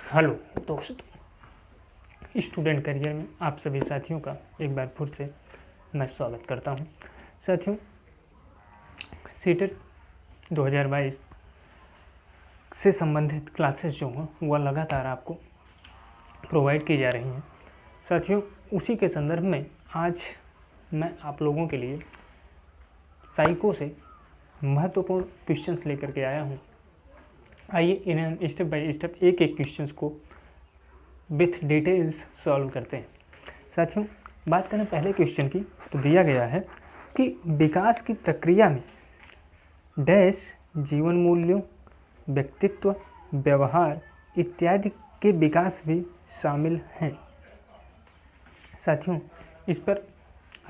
Hello दोस्तों, student career में आप सभी साथियों का एक बार फिर से मैं स्वागत करता हूं। साथियों, सीटेट 2022 से संबंधित क्लासेस जो हैं वह लगातार आपको प्रोवाइड की जा रही हैं। साथियों, उसी के संदर्भ में आज मैं आप लोगों के लिए साइको से महत्वपूर्ण क्वेश्चंस लेकर के आया हूं। आइए इन्हें स्टेप बाय स्टेप एक एक क्वेश्चंस को विथ डिटेल्स सॉल्व करते हैं। साथियों, बात करें पहले क्वेश्चन की तो दिया गया है कि विकास की प्रक्रिया में डैश जीवन मूल्यों, व्यक्तित्व, व्यवहार इत्यादि के विकास भी शामिल हैं। साथियों, इस पर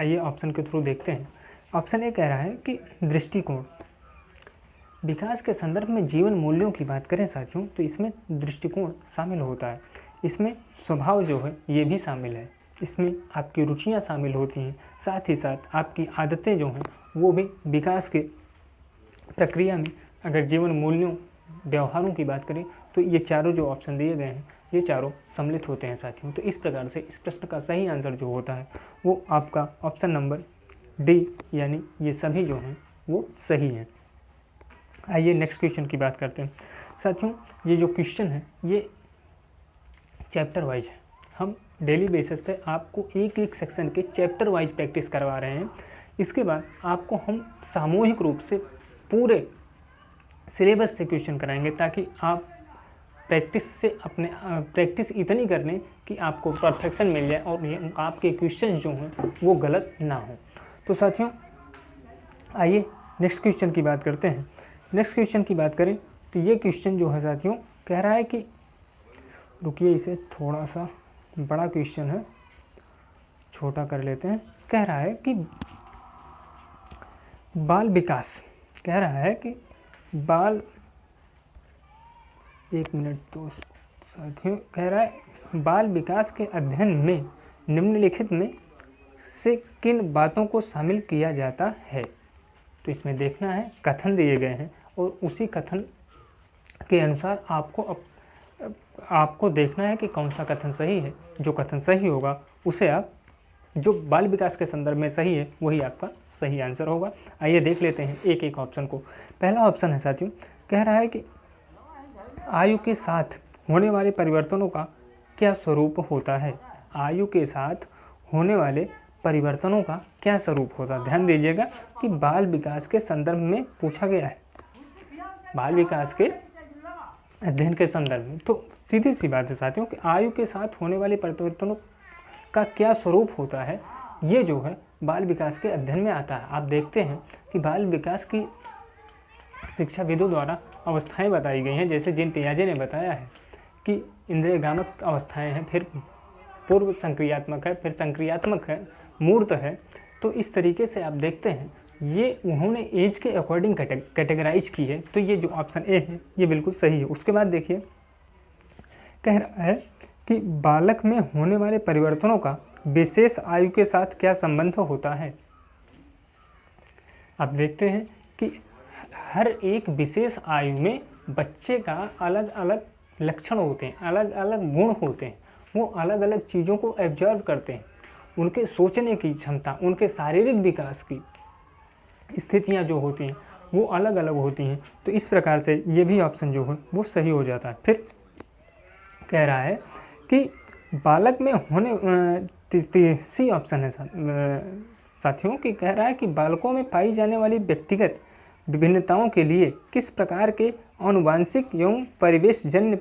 आइए ऑप्शन के थ्रू देखते हैं। ऑप्शन ए कह रहा है कि दृष्टिकोण। विकास के संदर्भ में जीवन मूल्यों की बात करें साथियों तो इसमें दृष्टिकोण शामिल होता है। इसमें स्वभाव जो है ये भी शामिल है। इसमें आपकी रुचियां शामिल होती हैं, साथ ही साथ आपकी आदतें जो हैं वो भी विकास के प्रक्रिया में, अगर जीवन मूल्यों, व्यवहारों की बात करें तो ये चारों जो ऑप्शन दिए गए हैं ये चारों सम्मिलित होते हैं साथियों। तो इस प्रकार से इस प्रश्न का सही आंसर जो होता है वो आपका ऑप्शन नंबर डी, यानी ये सभी जो हैं वो सही हैं। आइए नेक्स्ट क्वेश्चन की बात करते हैं। साथियों, ये जो क्वेश्चन है ये चैप्टर वाइज है। हम डेली बेसिस पे आपको एक एक सेक्शन के चैप्टर वाइज प्रैक्टिस करवा रहे हैं। इसके बाद आपको हम सामूहिक रूप से पूरे सिलेबस से क्वेश्चन कराएंगे ताकि आप प्रैक्टिस इतनी कर लें कि आपको परफेक्शन मिल जाए और ये आपके क्वेश्चन जो हैं वो गलत ना हो। तो साथियों, आइए नेक्स्ट क्वेश्चन की बात करते हैं। नेक्स्ट क्वेश्चन की बात करें तो ये क्वेश्चन जो है साथियों कह रहा है कि, रुकिए इसे थोड़ा सा बड़ा क्वेश्चन है, छोटा कर लेते हैं। कह रहा है कि बाल विकास, कह रहा है कि बाल, एक मिनट तो साथियों, कह रहा है बाल विकास के अध्ययन में निम्नलिखित में से किन बातों को शामिल किया जाता है। तो इसमें देखना है, कथन दिए गए हैं और उसी कथन के अनुसार आपको देखना है कि कौन सा कथन सही है। जो कथन सही होगा उसे आप, जो बाल विकास के संदर्भ में सही है वही आपका सही आंसर होगा। आइए देख लेते हैं एक एक ऑप्शन को। पहला ऑप्शन है साथियों, कह रहा है कि आयु के साथ होने वाले परिवर्तनों का क्या स्वरूप होता है। आयु के साथ होने वाले परिवर्तनों का क्या स्वरूप होता है। ध्यान दीजिएगा कि बाल विकास के संदर्भ में पूछा गया है, बाल विकास के अध्ययन के संदर्भ में। तो सीधी सी बात है साथियों कि आयु के साथ होने वाले परिवर्तनों का क्या स्वरूप होता है, ये जो है बाल विकास के अध्ययन में आता है। आप देखते हैं कि बाल विकास की शिक्षाविदों द्वारा अवस्थाएं बताई गई हैं, जैसे जिन पियाजे ने बताया है कि इंद्रियगामक अवस्थाएं हैं, फिर पूर्व संक्रियात्मक है, फिर संक्रियात्मक है, मूर्त है। तो इस तरीके से आप देखते हैं ये उन्होंने एज के अकॉर्डिंग कैटेगराइज की है। तो ये जो ऑप्शन ए है ये बिल्कुल सही है। उसके बाद देखिए, कह रहा है कि बालक में होने वाले परिवर्तनों का विशेष आयु के साथ क्या संबंध होता है। आप देखते हैं कि हर एक विशेष आयु में बच्चे का अलग अलग लक्षण होते हैं, अलग अलग गुण होते हैं, वो अलग अलग चीज़ों को एब्जॉर्व करते हैं। उनके सोचने की क्षमता, उनके शारीरिक विकास की स्थितियां जो होती हैं वो अलग अलग होती हैं। तो इस प्रकार से ये भी ऑप्शन जो है वो सही हो जाता है। फिर कह रहा है कि बालक में होने, तीसरी ऑप्शन है साथियों कि कह रहा है कि बालकों में पाई जाने वाली व्यक्तिगत विभिन्नताओं के लिए किस प्रकार के आनुवांशिक एवं परिवेशजन्य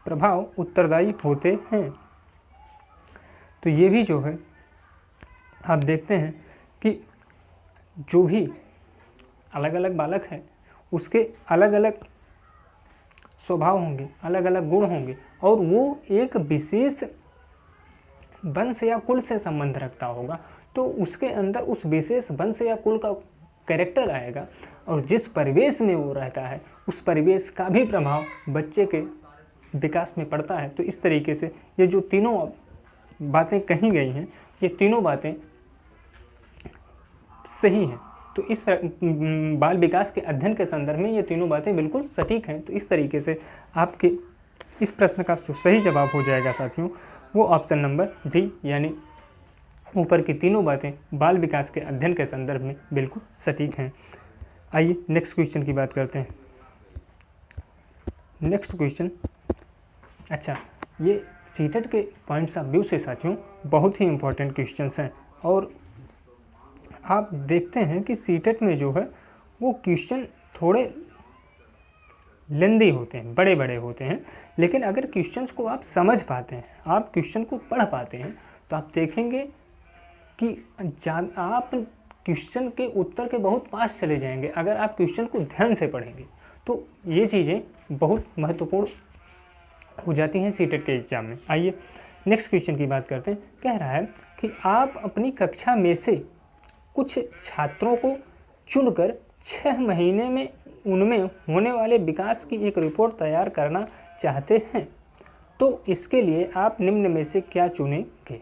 प्रभाव उत्तरदायी होते हैं। तो ये भी जो है आप देखते हैं कि जो भी अलग अलग बालक है उसके अलग अलग स्वभाव होंगे, अलग अलग गुण होंगे और वो एक विशेष वंश या कुल से संबंध रखता होगा। तो उसके अंदर उस विशेष वंश या कुल का कैरेक्टर आएगा और जिस परिवेश में वो रहता है उस परिवेश का भी प्रभाव बच्चे के विकास में पड़ता है। तो इस तरीके से ये जो तीनों बातें कही गई हैं ये तीनों बातें सही हैं। तो इस बाल विकास के अध्ययन के संदर्भ में ये तीनों बातें बिल्कुल सटीक हैं। तो इस तरीके से आपके इस प्रश्न का जो सही जवाब हो जाएगा साथियों वो ऑप्शन नंबर डी, यानी ऊपर की तीनों बातें बाल विकास के अध्ययन के संदर्भ में बिल्कुल सटीक हैं। आइए नेक्स्ट क्वेश्चन की बात करते हैं। नेक्स्ट क्वेश्चन, अच्छा ये सीटेट के पॉइंट्स ऑफ व्यू से साथियों बहुत ही इम्पोर्टेंट क्वेश्चंस हैं और आप देखते हैं कि सीटेट में जो है वो क्वेश्चन थोड़े लेंदी होते हैं, बड़े बड़े होते हैं, लेकिन अगर क्वेश्चंस को आप समझ पाते हैं, आप क्वेश्चन को पढ़ पाते हैं तो आप देखेंगे कि आप क्वेश्चन के उत्तर के बहुत पास चले जाएंगे अगर आप क्वेश्चन को ध्यान से पढ़ेंगे। तो ये चीज़ें बहुत महत्वपूर्ण हो जाती हैं सीटेट के एग्ज़ाम में। आइए नेक्स्ट क्वेश्चन की बात करते हैं। कह रहा है कि आप अपनी कक्षा में से कुछ छात्रों को चुनकर 6 महीने में उनमें होने वाले विकास की एक रिपोर्ट तैयार करना चाहते हैं, तो इसके लिए आप निम्न में से क्या चुनेंगे।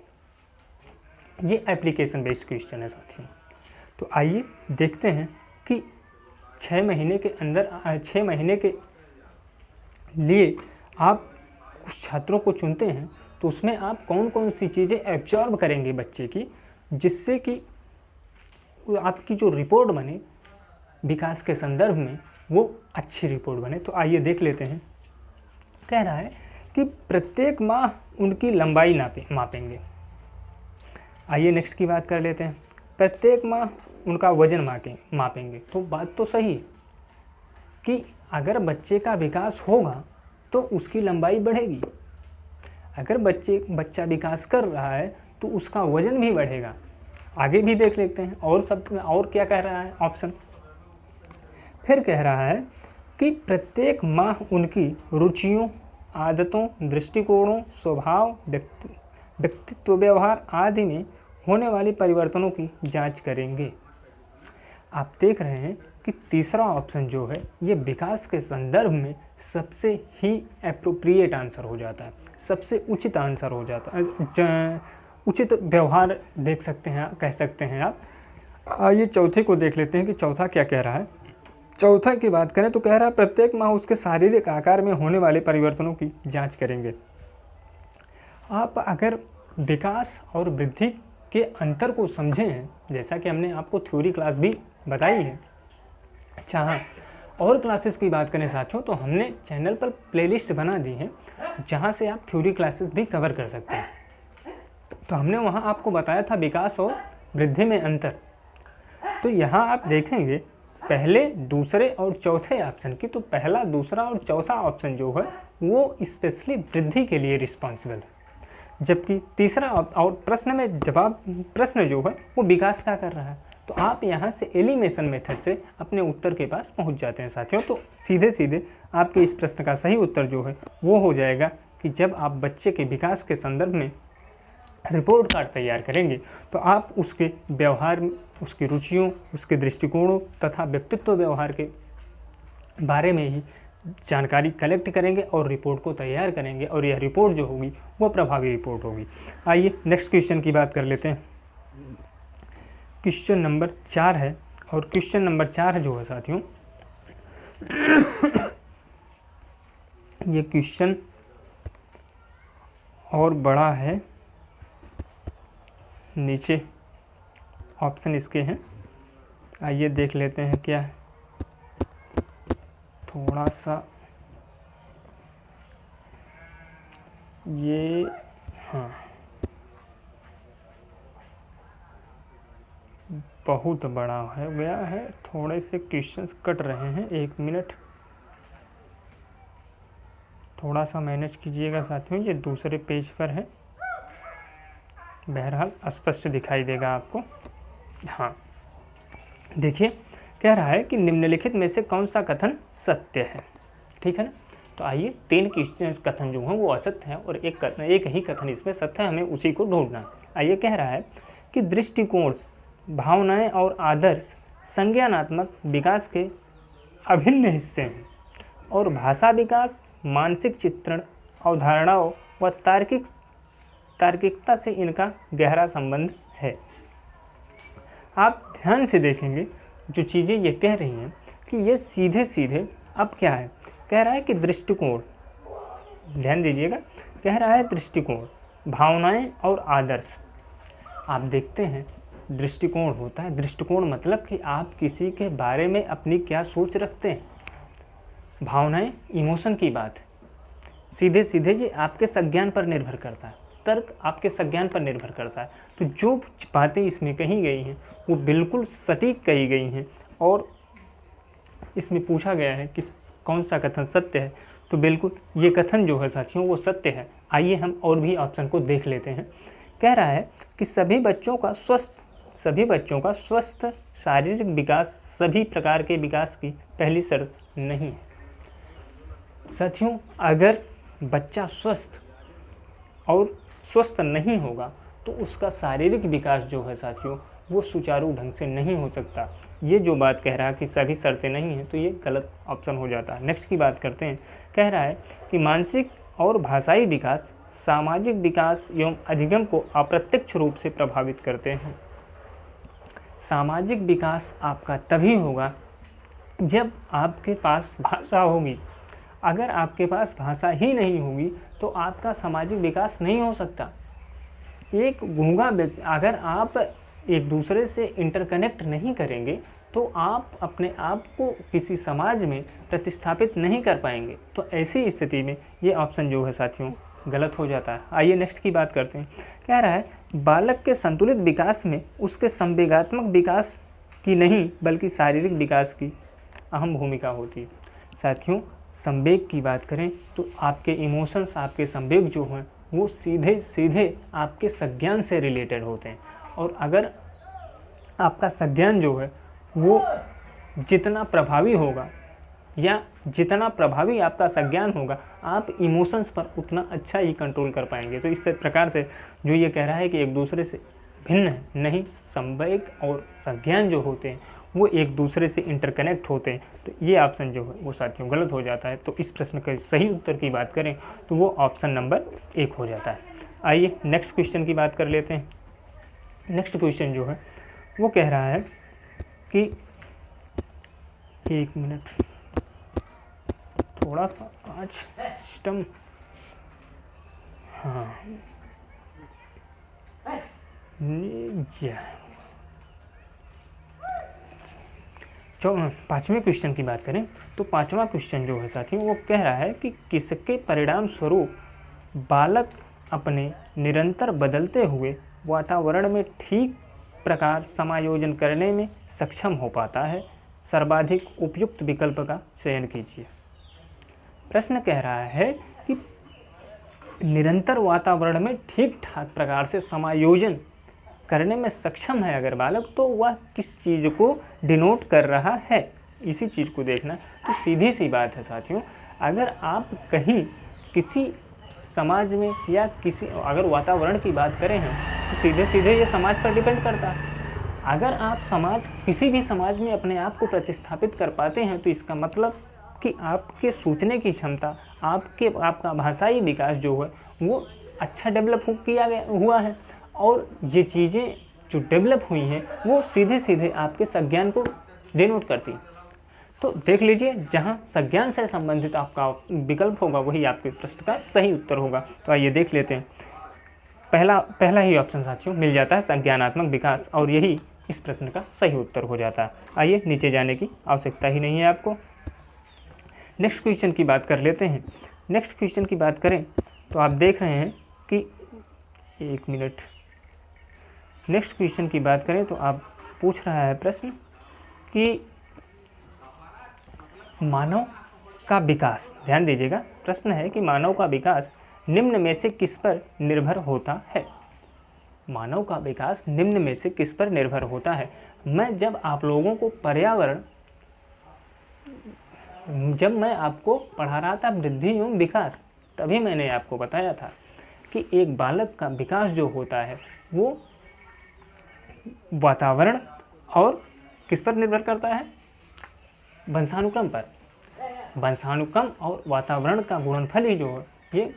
ये एप्लीकेशन बेस्ड क्वेश्चन है साथियों। तो आइए देखते हैं कि 6 महीने के अंदर 6 महीने के लिए आप कुछ छात्रों को चुनते हैं तो उसमें आप कौन कौन सी चीज़ें एब्जॉर्ब करेंगे बच्चे की, जिससे कि आपकी जो रिपोर्ट बने विकास के संदर्भ में वो अच्छी रिपोर्ट बने। तो आइए देख लेते हैं। कह रहा है कि प्रत्येक माह उनकी लंबाई मापेंगे। आइए नेक्स्ट की बात कर लेते हैं। प्रत्येक माह उनका वजन मापेंगे। तो बात तो सही है कि अगर बच्चे का विकास होगा तो उसकी लंबाई बढ़ेगी, अगर बच्चा विकास कर रहा है तो उसका वजन भी बढ़ेगा। आगे भी देख लेते हैं और सब और क्या कह रहा है ऑप्शन। फिर कह रहा है कि प्रत्येक माह उनकी रुचियों, आदतों, दृष्टिकोणों, स्वभाव, व्यक्तित्व, व्यवहार आदि में होने वाली परिवर्तनों की जांच करेंगे। आप देख रहे हैं कि तीसरा ऑप्शन जो है ये विकास के संदर्भ में सबसे ही एप्रोप्रिएट आंसर हो जाता है, सबसे उचित आंसर हो जाता है, उचित व्यवहार देख सकते हैं, कह सकते हैं आप। आइए चौथे को देख लेते हैं कि चौथा क्या कह रहा है। चौथा की बात करें तो कह रहा है प्रत्येक माह उसके शारीरिक आकार में होने वाले परिवर्तनों की जांच करेंगे। आप अगर विकास और वृद्धि के अंतर को समझे हैं, जैसा कि हमने आपको थ्योरी क्लास भी बताई है। अच्छा हाँ, और क्लासेस की बात करें साथियों तो हमने चैनल पर प्लेलिस्ट बना दी है जहाँ से आप थ्योरी क्लासेस भी कवर कर सकते हैं। तो हमने वहाँ आपको बताया था विकास और वृद्धि में अंतर। तो यहाँ आप देखेंगे पहले, दूसरे और चौथे ऑप्शन की, तो पहला, दूसरा और चौथा ऑप्शन जो है वो स्पेशली वृद्धि के लिए रिस्पॉन्सिबल है, जबकि तीसरा और प्रश्न जो है वो विकास का कर रहा है। तो आप यहाँ से एलिमिनेशन मेथड से अपने उत्तर के पास पहुँच जाते हैं साथियों। तो सीधे सीधे आपके इस प्रश्न का सही उत्तर जो है वो हो जाएगा कि जब आप बच्चे के विकास के संदर्भ में रिपोर्ट कार्ड तैयार करेंगे तो आप उसके व्यवहार, उसकी रुचियों, उसके दृष्टिकोणों तथा व्यक्तित्व व्यवहार के बारे में ही जानकारी कलेक्ट करेंगे और रिपोर्ट को तैयार करेंगे, और यह रिपोर्ट जो होगी वो प्रभावी रिपोर्ट होगी। आइए नेक्स्ट क्वेश्चन की बात कर लेते हैं। क्वेश्चन नंबर 4 है, और क्वेश्चन नंबर 4 जो है साथियों ये क्वेश्चन और बड़ा है, नीचे ऑप्शन इसके हैं। आइए देख लेते हैं क्या है। थोड़ा सा ये, हाँ बहुत बड़ा है गया है, थोड़े से क्वेश्चंस कट रहे हैं, 1 मिनट थोड़ा सा मैनेज कीजिएगा साथियों। ये दूसरे पेज पर है, बहरहाल स्पष्ट दिखाई देगा आपको। हाँ देखिए, कह रहा है कि निम्नलिखित में से कौन सा कथन सत्य है, ठीक है ना। तो आइए 3 कथन जो हैं वो असत्य हैं और एक ही कथन इसमें सत्य है, हमें उसी को ढूंढना है। आइए कह रहा है कि दृष्टिकोण, भावनाएं और आदर्श संज्ञानात्मक विकास के अभिन्न हिस्से हैं और भाषा विकास, मानसिक चित्रण, अवधारणाओं व तार्किकता से इनका गहरा संबंध है। आप ध्यान से देखेंगे जो चीज़ें ये कह रही हैं कि ये सीधे सीधे अब क्या है, कह रहा है कि दृष्टिकोण, ध्यान दीजिएगा, कह रहा है दृष्टिकोण, भावनाएं और आदर्श। आप देखते हैं दृष्टिकोण होता है, दृष्टिकोण मतलब कि आप किसी के बारे में अपनी क्या सोच रखते हैं। भावनाएं इमोशन की बात है, सीधे सीधे ये आपके संज्ञान पर निर्भर करता है, तर्क आपके संज्ञान पर निर्भर करता है। तो जो बातें इसमें कही गई हैं वो बिल्कुल सटीक कही गई हैं। और इसमें पूछा गया है कि कौन सा कथन सत्य है, तो बिल्कुल ये कथन जो है साथियों वो सत्य है। आइए हम और भी ऑप्शन को देख लेते हैं। कह रहा है कि सभी बच्चों का स्वस्थ शारीरिक विकास सभी प्रकार के विकास की पहली शर्त नहीं है। साथियों, अगर बच्चा स्वस्थ नहीं होगा तो उसका शारीरिक विकास जो है साथियों वो सुचारू ढंग से नहीं हो सकता। ये जो बात कह रहा है कि सभी शर्तें नहीं हैं, तो ये गलत ऑप्शन हो जाता है। नेक्स्ट की बात करते हैं। कह रहा है कि मानसिक और भाषाई विकास सामाजिक विकास एवं अधिगम को अप्रत्यक्ष रूप से प्रभावित करते हैं। सामाजिक विकास आपका तभी होगा जब आपके पास भाषा होगी। अगर आपके पास भाषा ही नहीं होगी तो आपका सामाजिक विकास नहीं हो सकता। एक गूंगा व्यक्ति, अगर आप एक दूसरे से इंटरकनेक्ट नहीं करेंगे तो आप अपने आप को किसी समाज में प्रतिस्थापित नहीं कर पाएंगे। तो ऐसी स्थिति में ये ऑप्शन जो है साथियों गलत हो जाता है। आइए नेक्स्ट की बात करते हैं। कह रहा है बालक के संतुलित विकास में उसके संवेगात्मक विकास की नहीं बल्कि शारीरिक विकास की अहम भूमिका होती है। साथियों, संवेग की बात करें तो आपके इमोशंस, आपके संवेग जो हैं वो सीधे सीधे आपके संज्ञान से रिलेटेड होते हैं। और अगर आपका संज्ञान जो है वो जितना प्रभावी होगा या जितना प्रभावी आपका संज्ञान होगा, आप इमोशंस पर उतना अच्छा ही कंट्रोल कर पाएंगे। तो इस प्रकार से जो ये कह रहा है कि एक दूसरे से भिन्न है, नहीं, संवेग और संज्ञान जो होते हैं वो एक दूसरे से इंटरकनेक्ट होते हैं। तो ये ऑप्शन जो है वो साथियों गलत हो जाता है। तो इस प्रश्न के सही उत्तर की बात करें तो वो ऑप्शन नंबर 1 हो जाता है। आइए नेक्स्ट क्वेश्चन की बात कर लेते हैं। नेक्स्ट क्वेश्चन जो है वो कह रहा है कि 1 मिनट, थोड़ा सा आज सिस्टम, हाँ पाँचवें क्वेश्चन की बात करें तो पाँचवा क्वेश्चन जो है साथियों वो कह रहा है कि किसके परिणाम स्वरूप बालक अपने निरंतर बदलते हुए वातावरण में ठीक प्रकार समायोजन करने में सक्षम हो पाता है। सर्वाधिक उपयुक्त विकल्प का चयन कीजिए। प्रश्न कह रहा है कि निरंतर वातावरण में ठीक ठाक प्रकार से समायोजन करने में सक्षम है अगर बालक, तो वह किस चीज़ को डिनोट कर रहा है, इसी चीज़ को देखना। तो सीधी सी बात है साथियों, अगर आप कहीं किसी समाज में या किसी, अगर वातावरण की बात करें हैं तो सीधे सीधे ये समाज पर डिपेंड करता है। अगर आप किसी भी समाज में अपने आप को प्रतिस्थापित कर पाते हैं तो इसका मतलब कि आपके सोचने की क्षमता, आपका भाषाई विकास जो है वो अच्छा डेवलप हुआ है। और ये चीज़ें जो डेवलप हुई हैं वो सीधे सीधे आपके संज्ञान को डिनोट करती हैं। तो देख लीजिए, जहाँ संज्ञान से संबंधित आपका विकल्प होगा वही आपके प्रश्न का सही उत्तर होगा। तो आइए देख लेते हैं। पहला ही ऑप्शन साथियों मिल जाता है, संज्ञानात्मक विकास, और यही इस प्रश्न का सही उत्तर हो जाता है। आइए नीचे जाने की आवश्यकता ही नहीं है आपको। नेक्स्ट क्वेश्चन की बात कर लेते हैं। नेक्स्ट क्वेश्चन की बात करें तो आप देख रहे हैं कि 1 मिनट, नेक्स्ट क्वेश्चन की बात करें तो आप पूछ रहा है प्रश्न कि मानव का विकास, ध्यान दीजिएगा, प्रश्न है कि मानव का विकास निम्न में से किस पर निर्भर होता है। मानव का विकास निम्न में से किस पर निर्भर होता है। जब मैं आपको पढ़ा रहा था वृद्धि एवं विकास, तभी मैंने आपको बताया था कि एक बालक का विकास जो होता है वो वातावरण और किस पर निर्भर करता है, वंशानुक्रम पर। वंशानुक्रम और वातावरण का गुणनफल ही जो है ये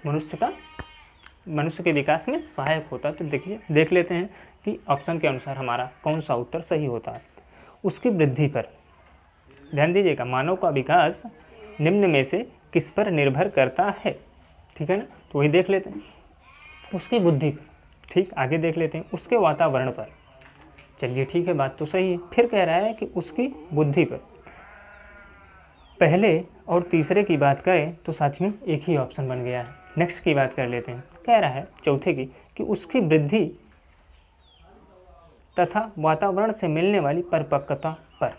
मनुष्य के विकास में सहायक होता है। तो देख लेते हैं कि ऑप्शन के अनुसार हमारा कौन सा उत्तर सही होता है। उसकी वृद्धि पर ध्यान दीजिएगा, मानव का विकास निम्न में से किस पर निर्भर करता है। ठीक है ना, तो वही देख लेते हैं। उसकी बुद्धि पर, ठीक, आगे देख लेते हैं उसके वातावरण पर। चलिए ठीक है, बात तो सही है। फिर कह रहा है कि उसकी बुद्धि पर। पहले और तीसरे की बात करें तो साथियों एक ही ऑप्शन बन गया है। नेक्स्ट की बात कर लेते हैं। कह रहा है चौथे की कि उसकी वृद्धि तथा वातावरण से मिलने वाली परिपक्वता पर।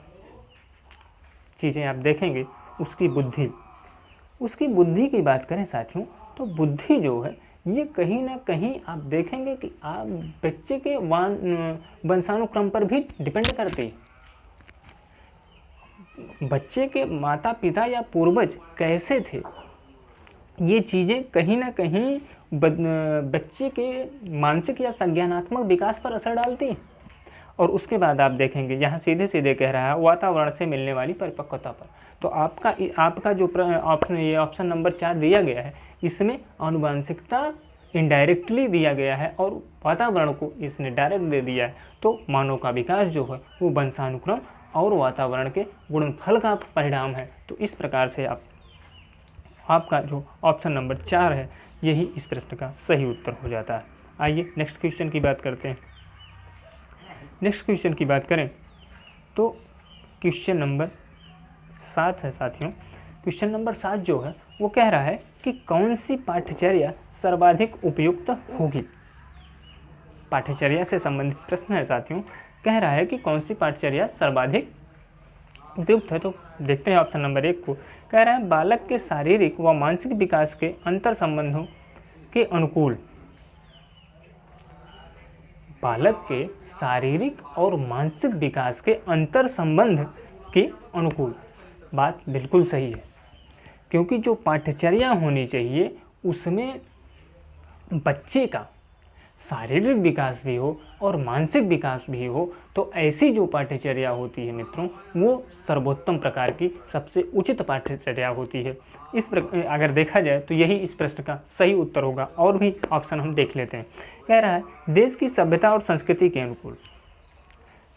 चीज़ें आप देखेंगे। उसकी बुद्धि की बात करें साथियों, तो बुद्धि जो है ये कहीं ना कहीं आप देखेंगे कि आप बच्चे के वंशानुक्रम पर भी डिपेंड करती है। बच्चे के माता पिता या पूर्वज कैसे थे, ये चीज़ें कहीं ना कहीं बच्चे के मानसिक या संज्ञानात्मक विकास पर असर डालती हैं। और उसके बाद आप देखेंगे यहाँ सीधे सीधे कह रहा है वातावरण से मिलने वाली परिपक्वता पर। तो आपका जो ऑप्शन, ये ऑप्शन नंबर 4 दिया गया है, इसमें आनुवांशिकता इनडायरेक्टली दिया गया है और वातावरण को इसने डायरेक्ट दे दिया है। तो मानव का विकास जो है वो वंशानुक्रम और वातावरण के गुणनफल का परिणाम है। तो इस प्रकार से आपका जो ऑप्शन नंबर 4 है यही इस प्रश्न का सही उत्तर हो जाता है। आइए नेक्स्ट क्वेश्चन की बात करते हैं। नेक्स्ट क्वेश्चन की बात करें तो क्वेश्चन नंबर 7 है साथियों। क्वेश्चन नंबर 7 जो है वो कह रहा है कि कौन सी पाठ्यचर्या सर्वाधिक उपयुक्त होगी। पाठ्यचर्या से संबंधित प्रश्न है साथियों। कह रहा है कि कौन सी पाठ्यचर्या सर्वाधिक उपयुक्त है। तो देखते हैं ऑप्शन नंबर 1 को। कह रहा है बालक के शारीरिक व मानसिक विकास के अंतर संबंधों के अनुकूल। बालक के शारीरिक और मानसिक विकास के अंतर संबंध के अनुकूल। बात बिल्कुल सही है, क्योंकि जो पाठ्यचर्या होनी चाहिए उसमें बच्चे का शारीरिक विकास भी हो और मानसिक विकास भी हो। तो ऐसी जो पाठ्यचर्या होती है मित्रों, वो सर्वोत्तम प्रकार की सबसे उचित पाठ्यचर्या होती है। इस प्रकार अगर देखा जाए तो यही इस प्रश्न का सही उत्तर होगा। और भी ऑप्शन हम देख लेते हैं। कह रहा है देश की सभ्यता और संस्कृति के अनुकूल।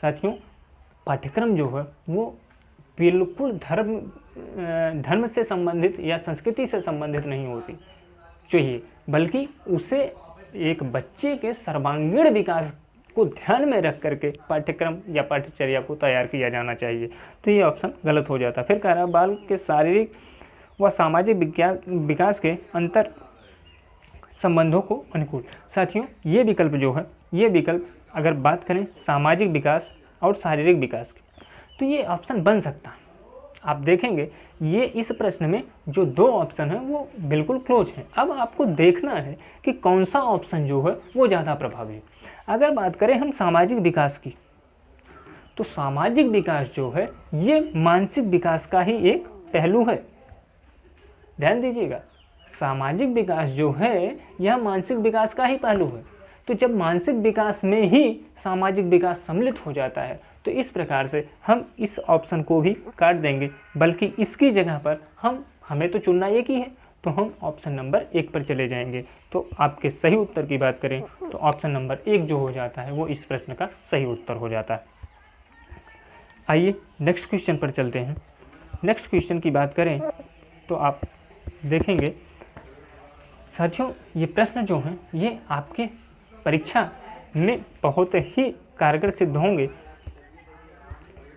साथियों पाठ्यक्रम जो है वो बिल्कुल धर्म से संबंधित या संस्कृति से संबंधित नहीं होती चाहिए, बल्कि उसे एक बच्चे के सर्वांगीण विकास को ध्यान में रख करके पाठ्यक्रम या पाठ्यचर्या को तैयार किया जाना चाहिए। तो ये ऑप्शन गलत हो जाता है। फिर कह रहा है बाल के शारीरिक व सामाजिक विकास के अंतर संबंधों को अनुकूल। साथियों ये विकल्प जो है, ये विकल्प अगर बात करें सामाजिक विकास और शारीरिक विकास की, तो ये ऑप्शन बन सकता है। आप देखेंगे ये इस प्रश्न में जो 2 ऑप्शन है वो बिल्कुल क्लोज हैं। अब आपको देखना है कि कौन सा ऑप्शन जो है वो ज़्यादा प्रभावी है। अगर बात करें हम सामाजिक विकास की, तो सामाजिक विकास जो है ये मानसिक विकास का ही एक पहलू है। ध्यान दीजिएगा, सामाजिक विकास जो है यह मानसिक विकास का ही पहलू है। तो जब मानसिक विकास में ही सामाजिक विकास सम्मिलित हो जाता है तो इस प्रकार से हम इस ऑप्शन को भी काट देंगे, बल्कि इसकी जगह पर हमें तो चुनना एक ही है, तो हम ऑप्शन नंबर 1 पर चले जाएंगे। तो आपके सही उत्तर की बात करें तो ऑप्शन नंबर 1 जो हो जाता है वो इस प्रश्न का सही उत्तर हो जाता है। आइए नेक्स्ट क्वेश्चन पर चलते हैं। नेक्स्ट क्वेश्चन की बात करें तो आप देखेंगे साथियों ये प्रश्न जो हैं ये आपके परीक्षा में बहुत ही कारगर सिद्ध होंगे।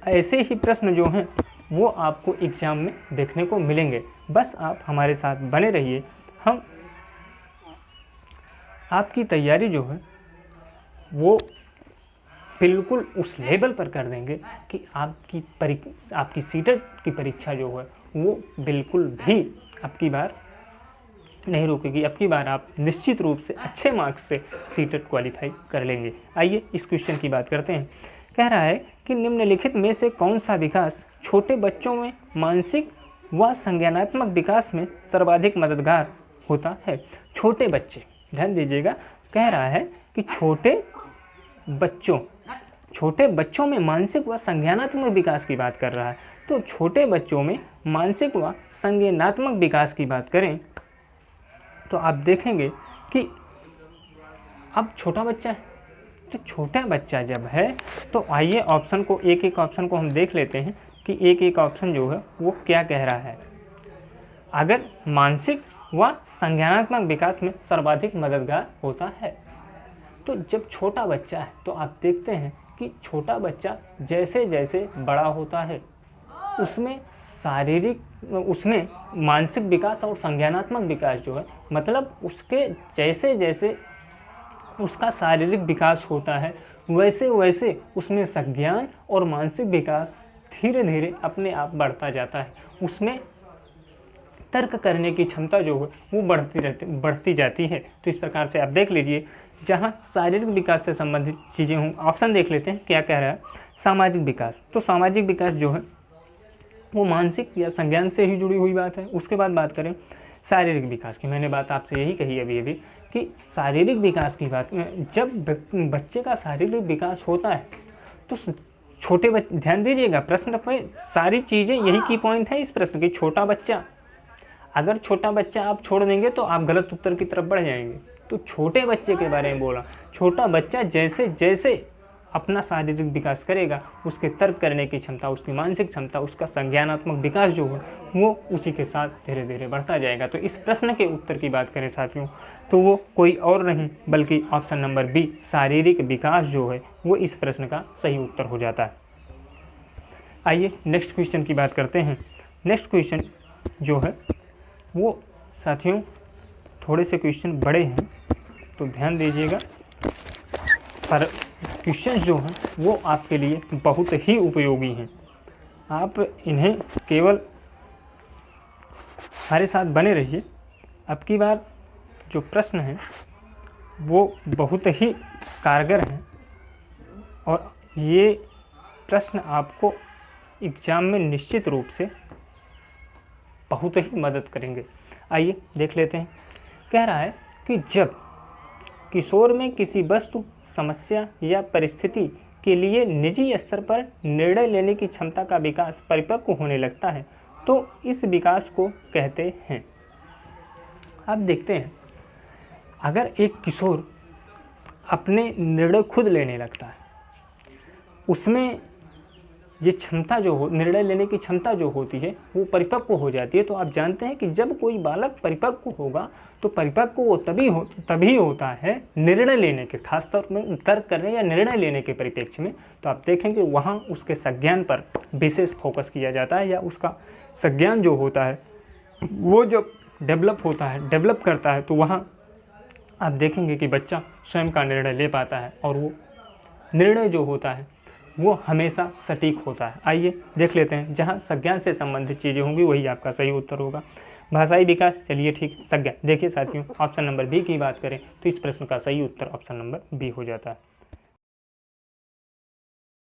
ऐसे ही प्रश्न जो हैं वो आपको एग्ज़ाम में देखने को मिलेंगे। बस आप हमारे साथ बने रहिए, हम आपकी तैयारी जो है वो बिल्कुल उस लेवल पर कर देंगे कि आपकी सीटेट की परीक्षा जो है वो बिल्कुल भी आपकी बार नहीं रुकेगी। अब की बार आप निश्चित रूप से अच्छे मार्क्स से सीटेट क्वालिफाई कर लेंगे। आइए इस क्वेश्चन की बात करते हैं। कह रहा है कि निम्नलिखित में से कौन सा विकास छोटे बच्चों में मानसिक व संज्ञानात्मक विकास में सर्वाधिक मददगार होता है। छोटे बच्चे, ध्यान दीजिएगा, कह रहा है कि छोटे बच्चों में मानसिक व संज्ञानात्मक विकास की बात कर रहा है। तो छोटे बच्चों में मानसिक व संज्ञानात्मक विकास की बात करें तो आप देखेंगे कि अब छोटा बच्चा है, तो छोटा बच्चा जब है तो आइए ऑप्शन को एक ऑप्शन को हम देख लेते हैं कि एक ऑप्शन जो है वो क्या कह रहा है। अगर मानसिक वह संज्ञानात्मक विकास में सर्वाधिक मददगार होता है। तो जब छोटा बच्चा है तो आप देखते हैं कि छोटा बच्चा जैसे जैसे बड़ा होता है उसमें मानसिक विकास और संज्ञानात्मक विकास जो है, मतलब उसके जैसे जैसे उसका शारीरिक विकास होता है वैसे वैसे उसमें संज्ञान और मानसिक विकास धीरे धीरे अपने आप बढ़ता जाता है। उसमें तर्क करने की क्षमता जो है वो बढ़ती जाती है। तो इस प्रकार से आप देख लीजिए, जहाँ शारीरिक विकास से संबंधित चीज़ें हों, ऑप्शन देख लेते हैं क्या कह रहा है। सामाजिक विकास, तो सामाजिक विकास जो है वो मानसिक या संज्ञान से ही जुड़ी हुई बात है। उसके बाद बात करें शारीरिक विकास की, मैंने बात आपसे यही कही अभी कि शारीरिक विकास की बात में जब बच्चे का शारीरिक विकास होता है तो छोटे बच्चे, ध्यान दीजिएगा प्रश्न पे सारी चीज़ें यही की पॉइंट है इस प्रश्न की। छोटा बच्चा, अगर छोटा बच्चा आप छोड़ देंगे तो आप गलत उत्तर की तरफ बढ़ जाएंगे। तो छोटे बच्चे के बारे में बोला, छोटा बच्चा जैसे जैसे अपना शारीरिक विकास करेगा उसके तर्क करने की क्षमता, उसकी मानसिक क्षमता, उसका संज्ञानात्मक विकास जो है वो उसी के साथ धीरे धीरे बढ़ता जाएगा। तो इस प्रश्न के उत्तर की बात करें साथियों तो वो कोई और नहीं बल्कि ऑप्शन नंबर बी शारीरिक विकास जो है वो इस प्रश्न का सही उत्तर हो जाता है। आइए नेक्स्ट क्वेश्चन की बात करते हैं। नेक्स्ट क्वेश्चन जो है वो साथियों थोड़े से क्वेश्चन बड़े हैं तो ध्यान दीजिएगा, पर क्वेश्चंस जो हैं वो आपके लिए बहुत ही उपयोगी हैं। आप इन्हें केवल हमारे साथ बने रहिए। अब की बार जो प्रश्न हैं वो बहुत ही कारगर हैं और ये प्रश्न आपको एग्ज़ाम में निश्चित रूप से बहुत ही मदद करेंगे। आइए देख लेते हैं। कह रहा है कि जब किशोर में किसी वस्तु, समस्या या परिस्थिति के लिए निजी स्तर पर निर्णय लेने की क्षमता का विकास परिपक्व होने लगता है तो इस विकास को कहते हैं। अब देखते हैं, अगर एक किशोर अपने निर्णय खुद लेने लगता है, उसमें ये क्षमता जो हो, निर्णय लेने की क्षमता जो होती है वो परिपक्व हो जाती है। तो आप जानते हैं कि जब कोई बालक परिपक्व होगा तो परिपक्व वो तभी होता है निर्णय लेने के, खासतौर में तर्क करने या निर्णय लेने के परिप्रेक्ष्य में। तो आप देखेंगे वहाँ उसके संज्ञान पर विशेष फोकस किया जाता है या उसका संज्ञान जो होता है वो जब डेवलप करता है तो वहाँ आप देखेंगे कि बच्चा स्वयं का निर्णय ले पाता है और वो निर्णय जो होता है वो हमेशा सटीक होता है। आइए देख लेते हैं, जहाँ संज्ञान से संबंधित चीज़ें होंगी वही आपका सही उत्तर होगा। भाषाई विकास, चलिए ठीक, संज्ञान। देखिए साथियों, ऑप्शन नंबर बी की बात करें तो इस प्रश्न का सही उत्तर ऑप्शन नंबर बी हो जाता है।